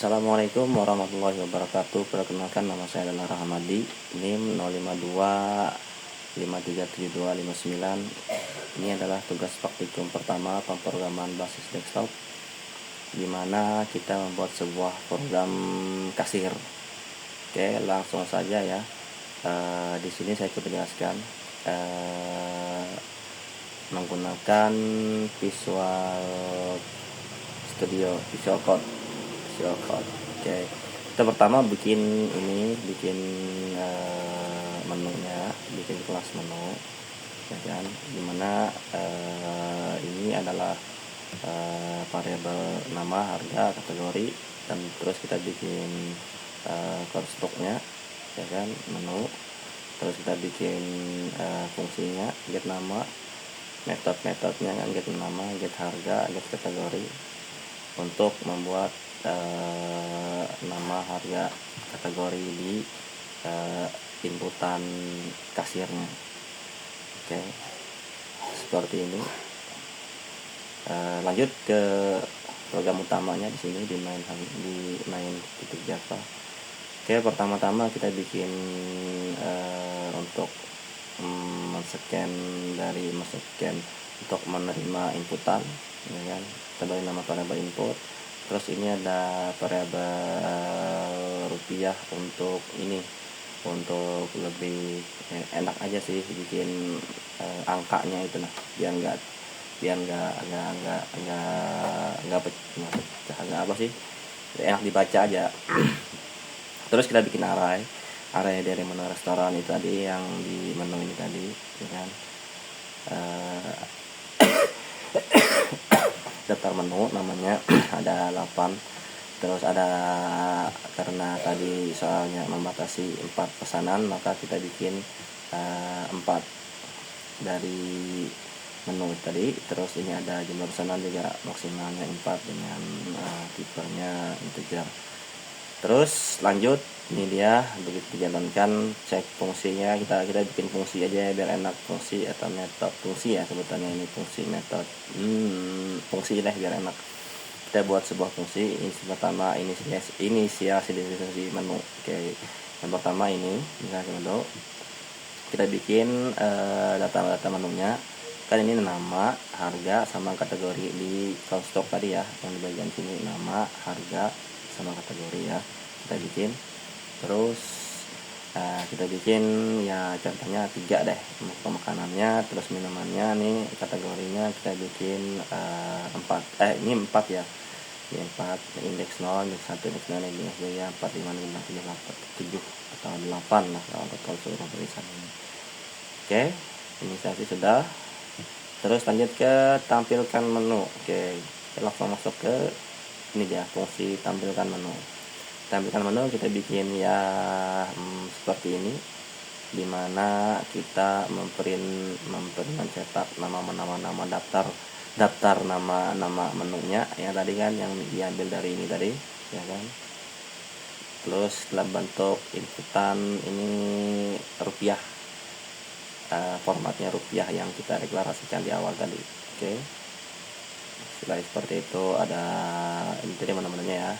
Assalamualaikum warahmatullahi wabarakatuh. Perkenalkan, nama saya adalah Rahmadi, NIM 052537259. Ini adalah tugas praktikum pertama pemrograman basis desktop, di mana kita membuat sebuah program kasir. Oke, langsung saja ya. Di sini saya coba jelaskan menggunakan Visual Studio, Visual Code. Oke, kita pertama bikin menunya, bikin kelas menu, ya kan, dimana ini adalah variabel nama, harga, kategori, dan terus kita bikin konstruknya, ya kan, menu. Terus kita bikin fungsinya, get nama, metodenya kan, get nama, get harga, get kategori, untuk membuat nama, harga, kategori di inputan kasirnya. Oke, seperti ini. Lanjut ke program utamanya. Di sini di main titik Java. Oke, pertama-tama kita bikin untuk men-scan untuk menerima inputan, ya kan. Kita beri nama variabel input. Terus ini ada variabel rupiah untuk lebih enak aja sih bikin angkanya itu, nah, biar nggak apa sih, enak dibaca aja. Terus kita bikin array dari menu restoran itu tadi, yang di menu ini tadi, ya kan. Daftar menu namanya ada 8. Terus ada, karena tadi soalnya membatasi 4 pesanan, maka kita bikin 4 dari menu tadi. Terus ini ada jumlah pesanan juga, maksimalnya 4 dengan tipenya integer. Terus lanjut, ini dia begitu dijalankan, cek fungsinya. Kita bikin fungsi aja biar enak, fungsi atau metode. Fungsi ya sebutannya, ini fungsi, metode fungsi deh biar enak. Kita buat sebuah fungsi. Ini pertama, inisiasi menu. Oke, yang pertama ini menu, kita bikin data menunya kan. Ini nama, harga, sama kategori di konstruk tadi ya, yang di bagian sini, nama, harga, sama kategori ya, kita bikin. Terus kita bikin ya contohnya 3 deh, makanannya. Terus minumannya nih, kategorinya kita bikin 4 ini 4 ya, ini 4, indeks 0, indeks 1, indeks 2, indeks 2 ya, 4, 5, 6, 7 atau 8 lah kalau total seluruh tulisan ini. Oke, inisiasi sudah. Terus lanjut ke tampilkan menu. Oke, kita langsung masuk ke ini dia, fungsi tampilkan menu. Tampilkan menu kita bikin ya seperti ini, dimana kita mencetak nama daftar nama menunya ya tadi kan, yang diambil dari ini tadi, ya kan. Terus dalam bentuk inputan ini rupiah, formatnya rupiah yang kita deklarasikan di awal tadi. Oke, setelah seperti itu ada ini tadi menunya ya,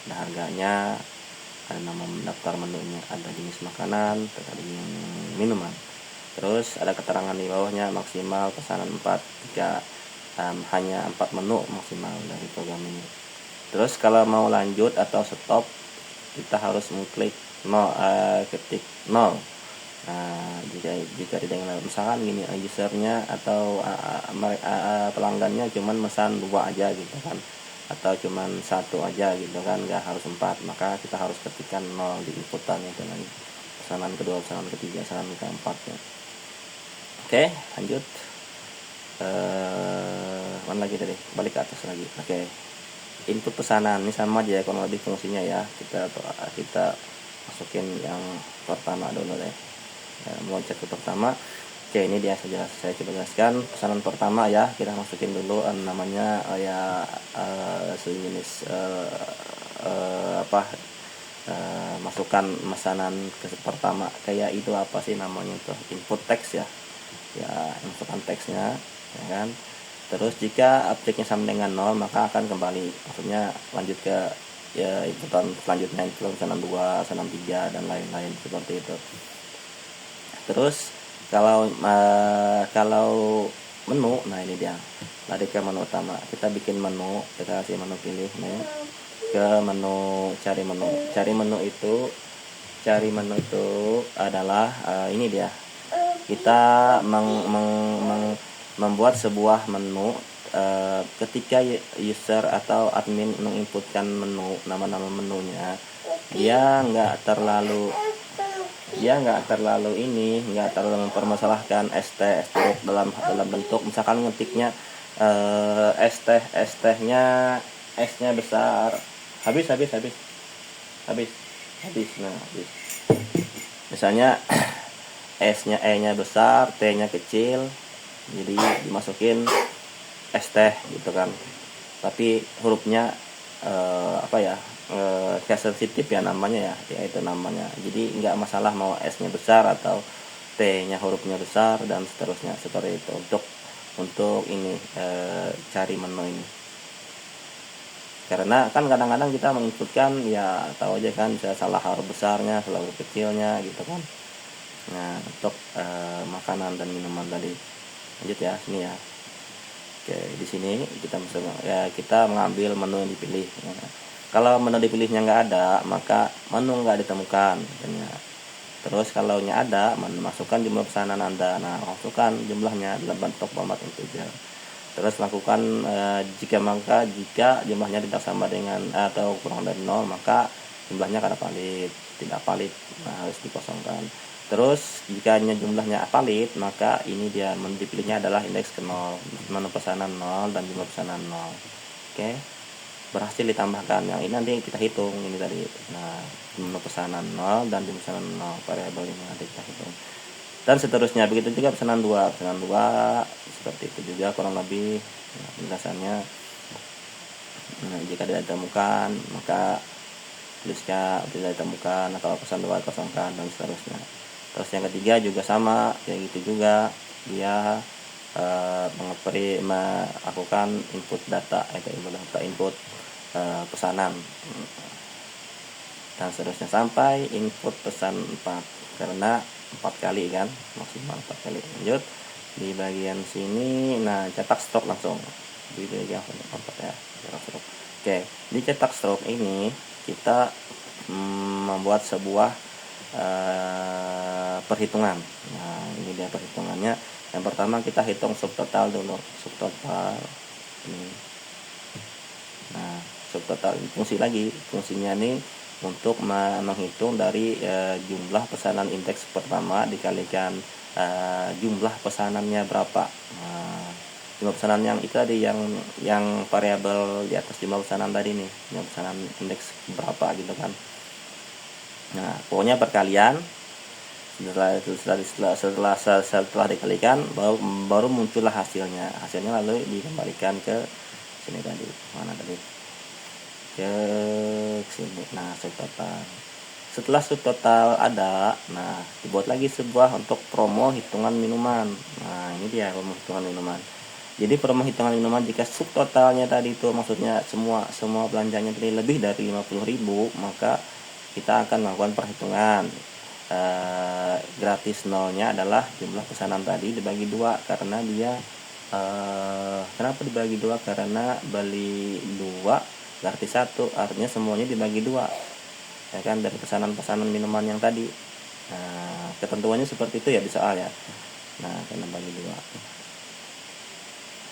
ada harganya, ada nama daftar menunya, ada jenis makanan, ada jenis minuman. Terus ada keterangan di bawahnya, maksimal pesanan 4 jika hanya 4 menu maksimal dari program ini. Terus kalau mau lanjut atau stop, kita harus mengklik ketik 0. Jika tidak ingin, misalkan gini, usernya atau pelanggannya cuman pesan 2 aja gitu kan, atau cuman 1 aja gitu kan, nggak harus 4, maka kita harus ketikkan 0 di inputan itu lagi, pesanan kedua, pesanan ketiga, pesanan keempat ya. Oke, lanjut mana lagi tadi, balik ke atas lagi. Oke, input pesanan ini sama aja ya kurang lebih fungsinya ya. Kita masukin yang pertama dulu deh, loncat ke pertama. Oke, ini dia saya coba jelaskan pesanan pertama ya. Kita masukin dulu namanya sejenis masukkan pesanan ke pertama, kayak itu apa sih namanya itu, input teks ya, inputan teksnya, ya kan. Terus jika objeknya sama dengan 0, maka akan kembali, maksudnya lanjut ke ya inputan selanjutnya itu pesanan 2, pesanan 3 dan lain-lain seperti itu. Terus kalau menu, nah ini dia, lari ke menu utama, kita bikin menu, kita kasih menu pilih nih, ke menu cari menu itu adalah ini dia, kita membuat sebuah menu. Ketika user atau admin menginputkan menu, nama-nama menunya, dia nggak terlalu nggak terlalu mempermasalahkan ST dalam bentuk misalkan ngetiknya ST-nya S-nya besar, habis. Nah, habis. Misalnya S-nya E-nya besar, T-nya kecil, jadi dimasukin ST gitu kan. Tapi hurufnya kayak sensitif ya namanya ya itu namanya. Jadi nggak masalah mau S-nya besar atau T-nya hurufnya besar dan seterusnya seperti itu untuk ini cari menu ini. Karena kan kadang-kadang kita menginputkan ya tahu aja kan, bisa salah huruf besarnya, salah huruf kecilnya gitu kan. Nah, untuk makanan dan minuman tadi. Lanjut ya, sini ya. Oke, di sini kita mengambil menu yang dipilih. Ya. Kalau menu dipilihnya nggak ada, maka menu nggak ditemukan. Ya. Terus kalau nya ada, masukkan jumlah pesanan Anda. Nah, masukkan jumlahnya dalam bentuk format integer. Terus lakukan jika jumlahnya tidak sama dengan atau kurang dari 0, maka jumlahnya kada valid, tidak valid. Nah, harus dikosongkan. Terus jika jumlahnya valid, maka ini dia menu dipilihnya adalah indeks ke 0, menu pesanan 0 dan jumlah pesanan 0. Oke. Berhasil ditambahkan. Yang ini nanti kita hitung ini tadi. Nah, menu pesanan 0 dan jumlah pesanan 0, variabel ini nanti kita hitung. Dan seterusnya. Begitu juga pesanan 2 seperti itu juga kurang lebih. Nah, penjelasannya. Nah, jika tidak ditemukan, maka tulisnya tidak ditemukan, atau pesan 2 kosongkan dan seterusnya. Terus yang ketiga juga sama, kayak gitu juga, dia melakukan input data pesanan dan seterusnya sampai input pesan 4, karena 4 kali kan, maksimal 4 kali. Lanjut di bagian sini, nah cetak stroke langsung di bagian 4 ya, cetak stroke. Oke, di cetak stroke ini kita membuat sebuah perhitungan. Nah, ini dia perhitungannya. Yang pertama kita hitung subtotal dulu, subtotal ini. Nah, subtotal ini fungsinya nih untuk menghitung dari jumlah pesanan indeks pertama dikalikan jumlah pesanannya berapa. Nah, jumlah pesanan yang itu tadi, yang variabel di atas jumlah pesanan tadi nih, jumlah pesanan indeks berapa gitu kan. Nah, pokoknya perkalian. Setelah dikalikan baru muncullah hasilnya lalu dikembalikan ke sini tadi, mana tadi, ke sini. Nah, subtotal. Setelah subtotal ada, nah dibuat lagi sebuah untuk promo hitungan minuman. Nah, ini dia promo hitungan minuman. Jadi promo hitungan minuman jika subtotalnya tadi itu maksudnya semua belanjanya tadi lebih dari 50.000, maka kita akan melakukan perhitungan. Gratis nolnya adalah jumlah pesanan tadi dibagi 2, karena dia kenapa dibagi 2? Karena beli 2 gratis 1, artinya semuanya dibagi 2 ya kan, dari pesanan minuman yang tadi. Nah, ketentuannya seperti itu ya di soal ya. Nah, karena bagi 2.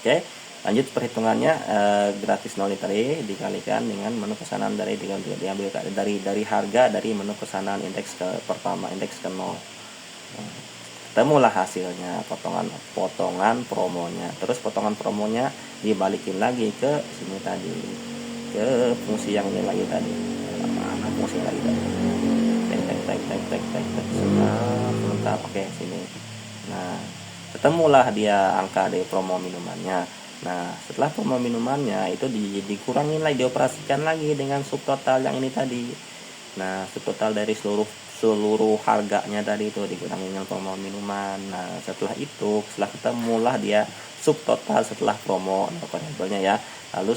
Oke, lanjut perhitungannya. Gratis 0 tadi dikalikan dengan menu pesanan diambil dari harga dari menu pesanan indeks ke pertama, indeks ke 0. Nah, ketemulah hasilnya, potongan promonya. Terus potongan promonya dibalikin lagi ke sini tadi, ke fungsi yang ini lagi tadi. Mana fungsi lagi tadi? Sebentar, oke sini. Nah, ketemulah dia angka dari promo minumannya. Nah, setelah promo minumannya itu dikurangin lagi, dioperasikan lagi dengan subtotal yang ini tadi. Nah, subtotal dari seluruh harganya tadi itu dikurangi dengan promo minuman. Nah, setelah ketemulah dia subtotal setelah promo, variabelnya ya. Lalu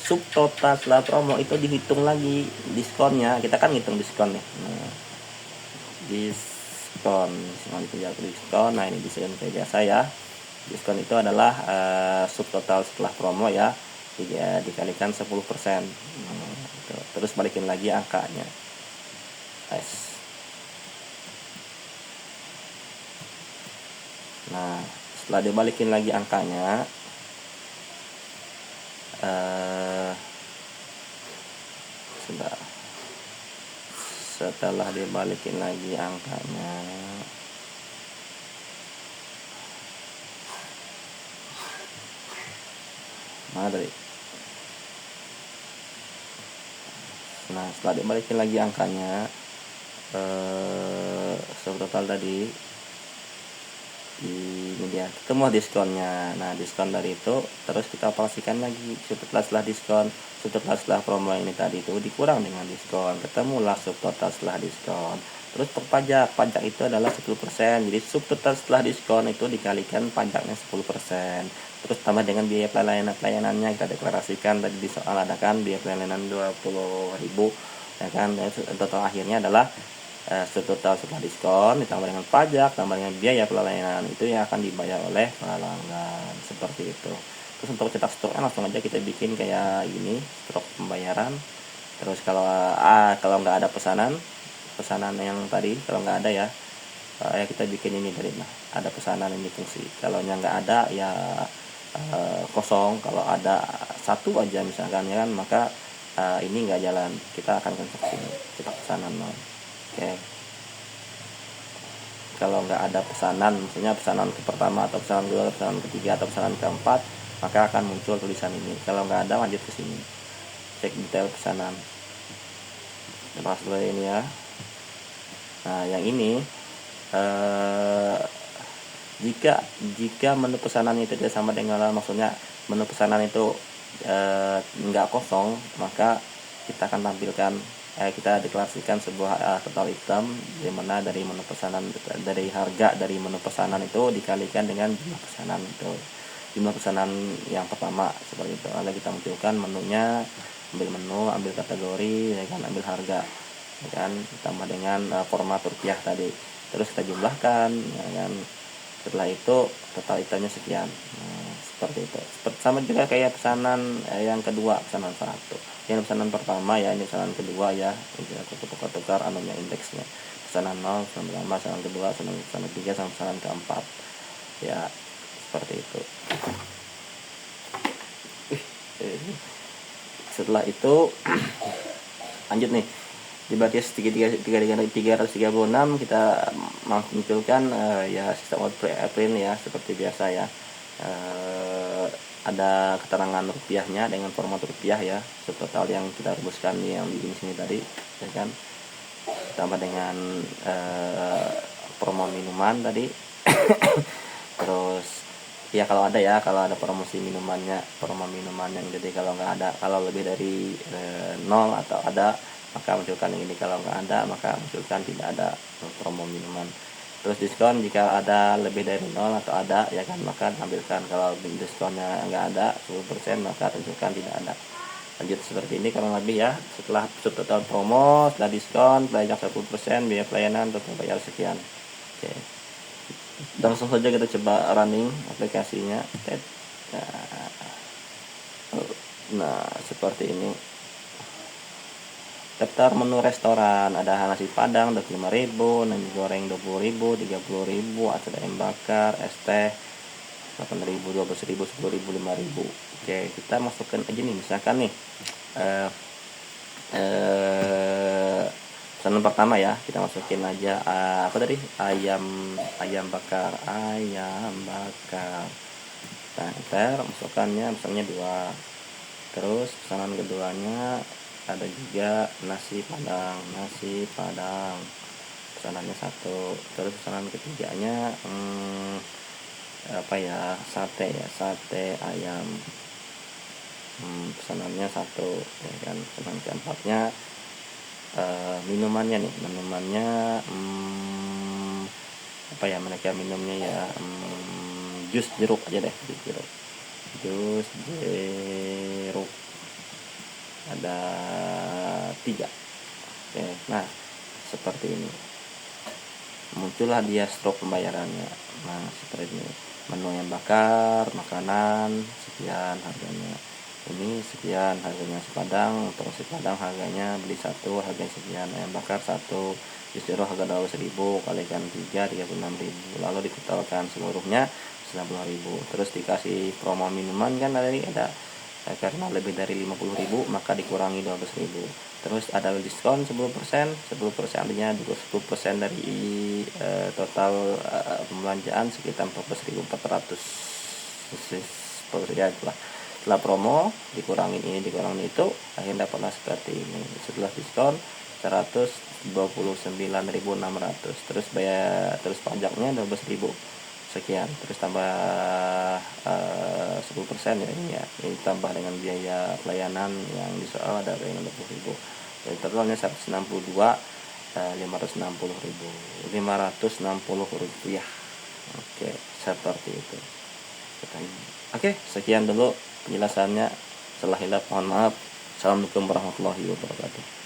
subtotal setelah promo itu dihitung lagi diskonnya. Kita kan ngitung diskon nih. Nah, diskon nah ini diskon kayak biasa ya. Diskon itu adalah subtotal setelah promo ya, dikalikan 10%. Terus balikin lagi angkanya. Nah, setelah dibalikin lagi angkanya, setelah dibalikin lagi angkanya, mana tadi? Nah, setelah dibalikin lagi angkanya, subtotal tadi ini dia, ketemu diskonnya. Nah, diskon dari itu terus kita operasikan lagi setelah diskon, setelah promo ini tadi itu dikurang dengan diskon, ketemulah subtotal setelah diskon. Terus pajak itu adalah 10%, jadi subtotal setelah diskon itu dikalikan pajaknya 10%, terus tambah dengan biaya pelayanannya kita deklarasikan tadi di soal, ada kan biaya pelayanan 20.000 ya kan. Dan total akhirnya adalah subtotal setelah diskon ditambah dengan pajak tambah dengan biaya pelayanan itu yang akan dibayar oleh pelanggan, seperti itu. Terus untuk cetak struknya langsung aja kita bikin kayak gini, struk pembayaran. Terus kalau nggak ada pesanan yang tadi, kalau nggak ada ya kita bikin ini dari ada pesanan ini fungsi. Kalau yang nggak ada ya kosong. Kalau ada satu aja misalkan ya kan, maka ini nggak jalan, kita akan konstruksi cetak pesanan. Oke. Kalau nggak ada pesanan, misalnya pesanan ke pertama atau pesanan kedua, pesanan ketiga atau pesanan keempat, maka akan muncul tulisan ini. Kalau nggak ada, lanjut ke sini, cek detail pesanan. Lepas dulu ini ya. Nah, yang ini jika menu pesanan itu tidak sama dengan, maksudnya menu pesanan itu nggak kosong, maka kita akan tampilkan kita deklarasikan sebuah total item di mana dari menu pesanan, dari harga dari menu pesanan itu dikalikan dengan jumlah pesanan itu, jumlah pesanan yang pertama, seperti itu. Lalu kita munculkan menunya, ambil menu, ambil kategori ya kan, ambil harga ya kan, ditambah dengan format rupiah tadi, terus kita jumlahkan ya kan. Setelah itu total itemnya sekian. Nah, seperti itu. Sama juga kayak pesanan yang kedua, pesanan 1. Yang pesanan pertama ya, ini pesanan kedua ya. Ini aku tukar anunya, indeksnya. Pesanan 0, pesanan pertama, pesanan kedua, pesanan ketiga, sama pesanan keempat. Ya, seperti itu. Setelah itu lanjut nih. Di batis 336 kita munculkan ya sistem print ya, seperti biasa ya. Ada keterangan rupiahnya dengan format rupiah ya, subtotal yang kita rumuskan yang di sini tadi ya kan, tambah dengan promo minuman tadi. Terus ya kalau ada promosi minumannya, jadi kalau nggak ada, kalau lebih dari 0 atau ada, maka munculkan yang ini. Kalau nggak ada, maka munculkan tidak ada promo minuman. Terus diskon jika ada lebih dari 0 atau ada ya kan, maka tampilkan. Kalau diskonnya nggak ada 10%, maka tunjukkan tidak ada. Lanjut seperti ini kurang lebih ya. Setelah subtotal promo, setelah diskon, pajak 10%, biaya pelayanan, total bayar sekian. Oke. Langsung saja kita coba running aplikasinya. Nah, seperti ini. Daftar menu restoran, ada nasi padang 25.000, nasi goreng 20.000, 30.000, ada ayam bakar, es teh 8.000, 12.000, 10.000, 5.000. Oke, kita masukkan aja nih, misalkan nih pesanan pertama ya, kita masukin aja apa tadi, ayam bakar. Nah, enter, masukkannya misalnya 2. Terus pesanan keduanya ada juga nasi padang, pesanannya 1. Terus pesanan ketiganya sate ayam, pesanannya 1 ya kan. Pesanan keempatnya minumannya mereka minumnya ya, jus jeruk aja deh, jus jeruk. ada 3. Oke, nah seperti ini muncullah dia struk pembayarannya. Nah seperti ini, menu ayam bakar, makanan sekian harganya, ini sekian harganya sepadang. Untuk sepadang harganya beli 1 harganya sekian, ayam bakar 1 disuruh harga 12.000 kalikan 3 36.000, lalu ditotalkan seluruhnya 90.000. Terus dikasih promo minuman kan tadi ada, karena lebih dari 50.000 maka dikurangi 12.000. Terus ada diskon 10%, 10% artinya 10% dari total pembelanjaan sekitar 14.400 ya itulah. Setelah promo dikurangin ini dikurangin itu, akhirnya dapatlah seperti ini. Setelah diskon 129.600, terus bayar, terus pajaknya 12.000 sekian, terus tambah 10% ya ini ya, ini tambah dengan biaya pelayanan yang di soal ada yang 20.000, jadi totalnya 162 560 rupiah. Oke, seperti itu. Oke, sekian dulu penjelasannya. Salah hilap mohon maaf. Assalamualaikum warahmatullahi wabarakatuh.